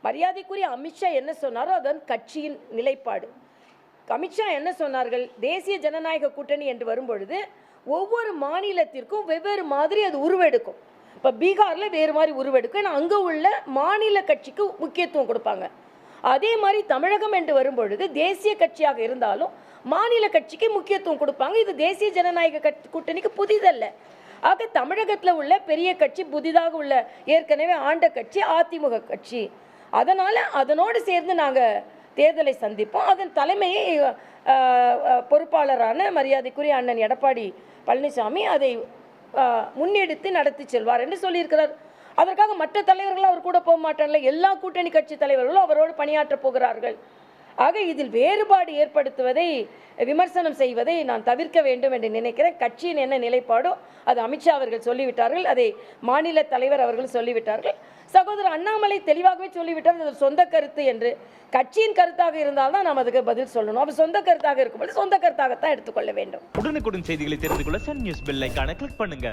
மரியாதைக்குரிய அமித்ஷா என்ன சொன்னாரோ அதன் கட்சியின் நிலைப்பாடு. அமித்ஷா என்ன சொன்னார்கள், தேசிய ஜனநாயக கூட்டணி என்று வரும்பொழுது ஒவ்வொரு மாநிலத்திற்கும் வெவ்வேறு மாதிரி அது உருவெடுக்கும். இப்போ பீகாரில் வேறு மாதிரி உருவெடுக்கும், ஏன்னா அங்கே உள்ள மாநில கட்சிக்கு முக்கியத்துவம் கொடுப்பாங்க. அதே மாதிரி தமிழகம் என்று வரும்பொழுது தேசிய கட்சியாக இருந்தாலும் மாநில கட்சிக்கு முக்கியத்துவம் கொடுப்பாங்க. இது தேசிய ஜனநாயக கூட்டணிக்கு புதிதல்ல. ஆக தமிழகத்தில் உள்ள பெரிய கட்சி, புதிதாக உள்ள ஏற்கனவே ஆண்ட கட்சி அதிமுக கட்சி. அதனால் அதனோடு சேர்ந்து நாங்கள் தேர்தலை சந்திப்போம். அதன் தலைமையை பொறுப்பாளரான மரியாதைக்குரிய அண்ணன் எடப்பாடி பழனிசாமி அதை முன்னெடுத்து நடத்தி செல்வார் என்று சொல்லியிருக்கிறார். அதற்காக மற்ற தலைவர்களும் அவர் கூட போக மாட்டார்ல, எல்லா கூட்டணி கட்சி தலைவர்களும் அவரோடு பணியாற்றப் போகிறார்கள். ஆக இதில் வேறுபாடு ஏற்படுத்துவதை, விமர்சனம் செய்வதை நான் தவிர்க்க வேண்டும் என்று நினைக்கிறேன். கட்சியின் என்ன நிலைப்பாடோ அது அமித்ஷா அவர்கள் சொல்லிவிட்டார்கள், அதை மாநில தலைவர் அவர்கள் சொல்லிவிட்டார்கள். சகோதரர் அண்ணாமலை தெளிவாகவே சொல்லிவிட்டார், அது சொந்த கருத்து என்று. கட்சியின் கருத்தாக இருந்தால்தான் நாம் அதுக்கு பதில் சொல்லணும். அப்போ சொந்த கருத்தாக இருக்கும்போது சொந்த கருத்தாகத்தான் எடுத்துக்கொள்ள வேண்டும். உடனுக்குடன் செய்திகளை தெரிந்து கொள்ள சன் நியூஸ் பெல் ஐகானை கிளிக் பண்ணுங்க.